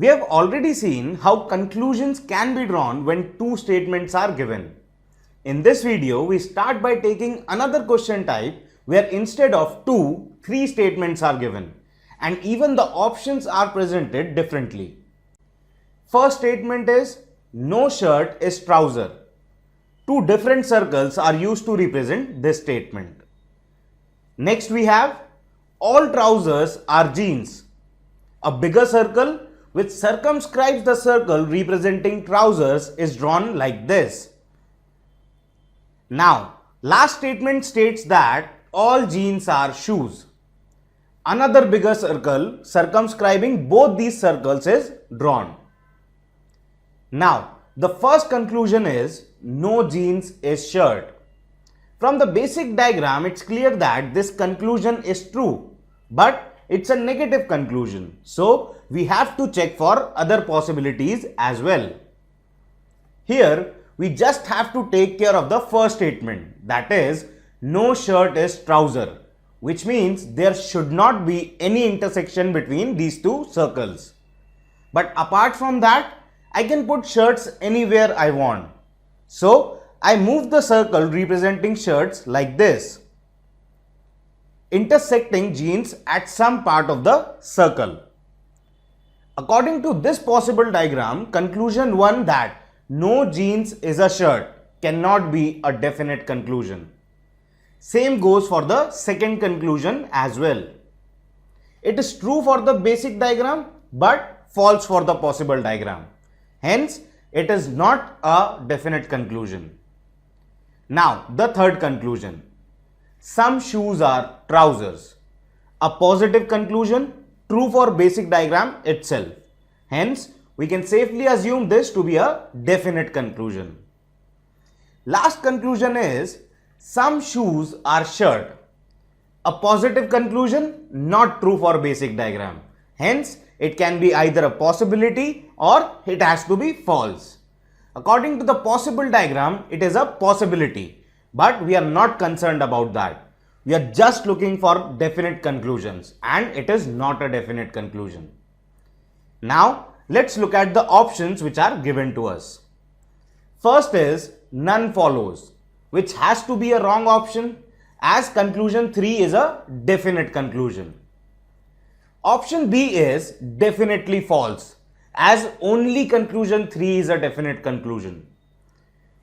We have already seen how conclusions can be drawn when two statements are given. In this video, we start by taking another question type where instead of two, three statements are given and even the options are presented differently. First statement is no shirt is trouser. Two different circles are used to represent this statement. Next we have all trousers are jeans. A bigger circle which circumscribes the circle representing trousers is drawn like this. Now, last statement states that all jeans are shoes. Another bigger circle circumscribing both these circles is drawn. Now, the first conclusion is no jeans is shirt. From the basic diagram, it's clear that this conclusion is true, but it's a negative conclusion. So, we have to check for other possibilities as well. Here, we just have to take care of the first statement, that is, no shirt is trouser, which means there should not be any intersection between these two circles. But apart from that, I can put shirts anywhere I want. So, I move the circle representing shirts like this, intersecting jeans at some part of the circle. According to this possible diagram, conclusion 1 that no jeans is a shirt cannot be a definite conclusion. Same goes for the second conclusion as well. It is true for the basic diagram but false for the possible diagram. Hence, it is not a definite conclusion. Now, the third conclusion. Some shoes are trousers. A positive conclusion, true for basic diagram itself. Hence, we can safely assume this to be a definite conclusion. Last conclusion is some shoes are shirt. A positive conclusion, not true for basic diagram. Hence, it can be either a possibility or it has to be false. According to the possible diagram, it is a possibility, but we are not concerned about that. We are just looking for definite conclusions and it is not a definite conclusion. Now, let's look at the options which are given to us. First is none follows, which has to be a wrong option as conclusion 3 is a definite conclusion. Option B is definitely false as only conclusion 3 is a definite conclusion.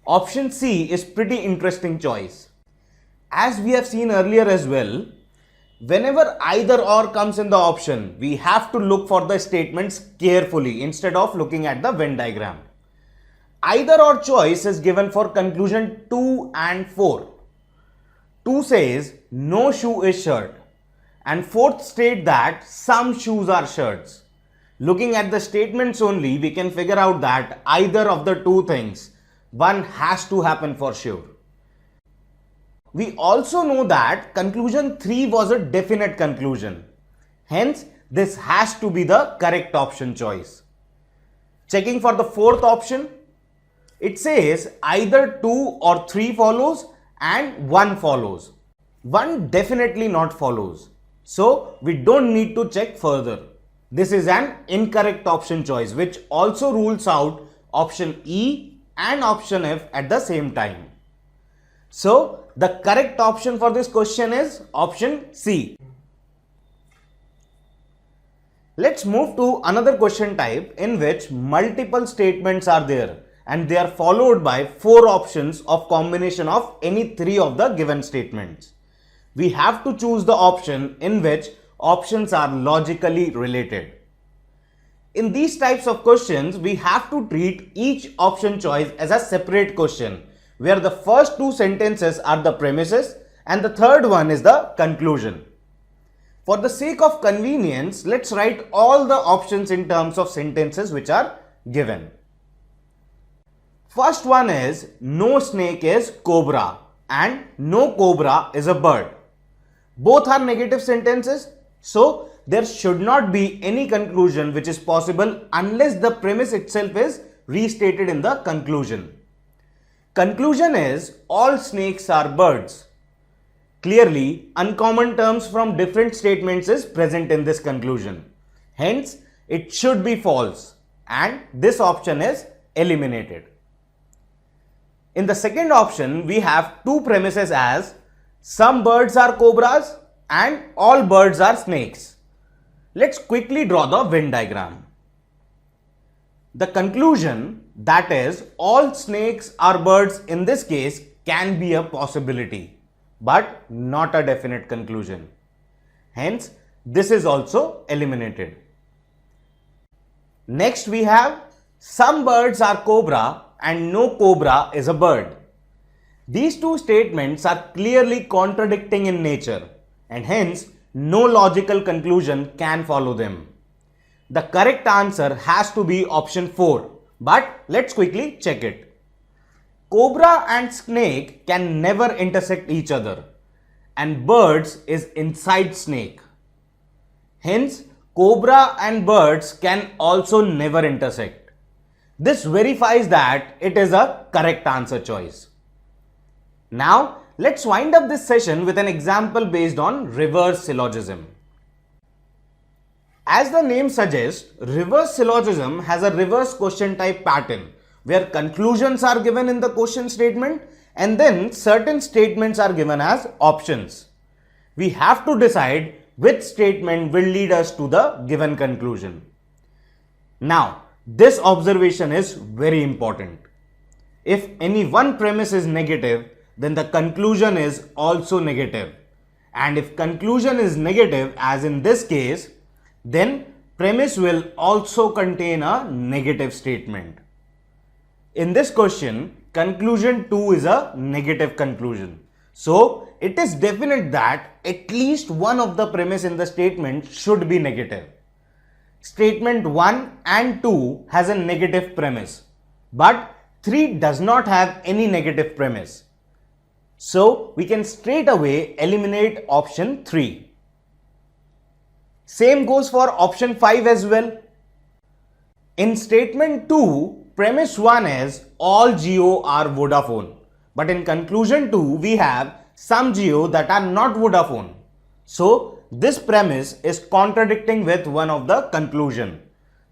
Option C is pretty interesting choice. As we have seen earlier as well, whenever either or comes in the option, we have to look for the statements carefully instead of looking at the Venn diagram. Either or choice is given for conclusion 2 and 4. 2 says no shoe is shirt and 4th state that some shoes are shirts. Looking at the statements only, we can figure out that either of the two things, one has to happen for sure. We also know that conclusion 3 was a definite conclusion. Hence, this has to be the correct option choice. Checking for the 4th option, it says either 2 or 3 follows and 1 follows. 1 definitely not follows. So, we don't need to check further. This is an incorrect option choice which also rules out option E and option F at the same time. So, the correct option for this question is option C. Let's move to another question type in which multiple statements are there and they are followed by 4 options of combination of any 3 of the given statements. We have to choose the option in which options are logically related. In these types of questions, we have to treat each option choice as a separate question where the first 2 sentences are the premises and the third one is the conclusion. For the sake of convenience, let's write all the options in terms of sentences which are given. First one is no snake is cobra and no cobra is a bird. Both are negative sentences, so there should not be any conclusion which is possible unless the premise itself is restated in the conclusion. Conclusion is all snakes are birds. Clearly, uncommon terms from different statements is present in this conclusion. Hence, it should be false and this option is eliminated. In the second option, we have two premises as some birds are cobras and all birds are snakes. Let's quickly draw the Venn diagram. The conclusion, that is, all snakes are birds in this case, can be a possibility, but not a definite conclusion. Hence, this is also eliminated. Next, we have some birds are cobra and no cobra is a bird. These two statements are clearly contradicting in nature and hence no logical conclusion can follow them. The correct answer has to be option 4, but let's quickly check it. Cobra and snake can never intersect each other and birds is inside snake. Hence, cobra and birds can also never intersect. This verifies that it is a correct answer choice. Now, let's wind up this session with an example based on reverse syllogism. As the name suggests, reverse syllogism has a reverse question type pattern where conclusions are given in the question statement and then certain statements are given as options. We have to decide which statement will lead us to the given conclusion. Now, this observation is very important. If any one premise is negative, then the conclusion is also negative. And if conclusion is negative, as in this case, then premise will also contain a negative statement. In this question, conclusion 2 is a negative conclusion. So, it is definite that at least one of the premise in the statement should be negative. Statement 1 and 2 has a negative premise, but 3 does not have any negative premise. So, we can straight away eliminate option 3. Same goes for option 5 as well. In statement 2, premise 1 is all Jio are Vodafone. But in conclusion 2, we have some Jio that are not Vodafone. So, this premise is contradicting with one of the conclusion.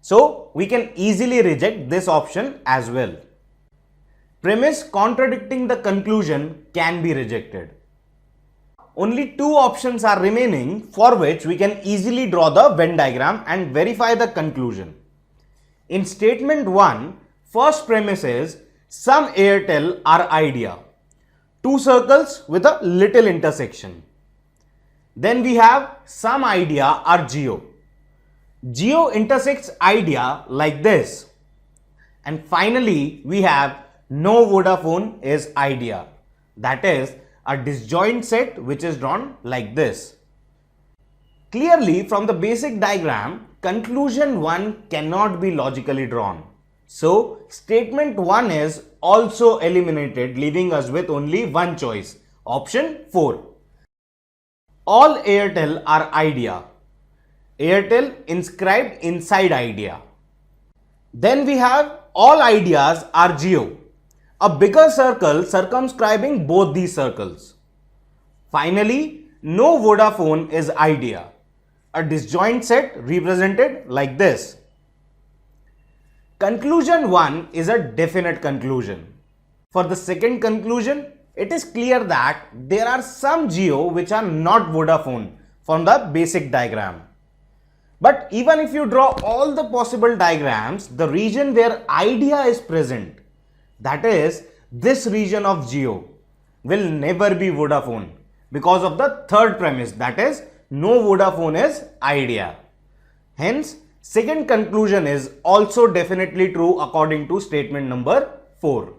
So, we can easily reject this option as well. Premise contradicting the conclusion can be rejected. Only two options are remaining for which we can easily draw the Venn diagram and verify the conclusion. In statement 1, first premise is some Airtel are Idea. Two circles with a little intersection. Then we have some Idea are Jio. Jio intersects Idea like this. And finally, we have no Vodafone is Idea. That is a disjoint set which is drawn like this. Clearly, from the basic diagram, conclusion 1 cannot be logically drawn. So, statement 1 is also eliminated, leaving us with only one choice, option 4. All Airtel are Idea. Airtel inscribed inside Idea. Then we have all Ideas are Jio. A bigger circle circumscribing both these circles. Finally, no Vodafone is Idea. A disjoint set represented like this. Conclusion 1 is a definite conclusion. For the second conclusion, it is clear that there are some Jio which are not Vodafone from the basic diagram. But even if you draw all the possible diagrams, the region where Idea is present, that is, this region of Jio, will never be Vodafone because of the third premise, that is, no Vodafone is Idea. Hence, second conclusion is also definitely true according to statement number 4.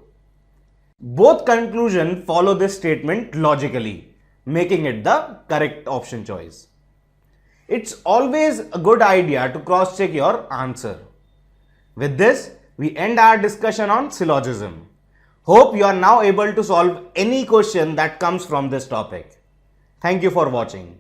Both conclusions follow this statement logically, making it the correct option choice. It's always a good idea to cross-check your answer. With this, we end our discussion on syllogism. Hope you are now able to solve any question that comes from this topic. Thank you for watching.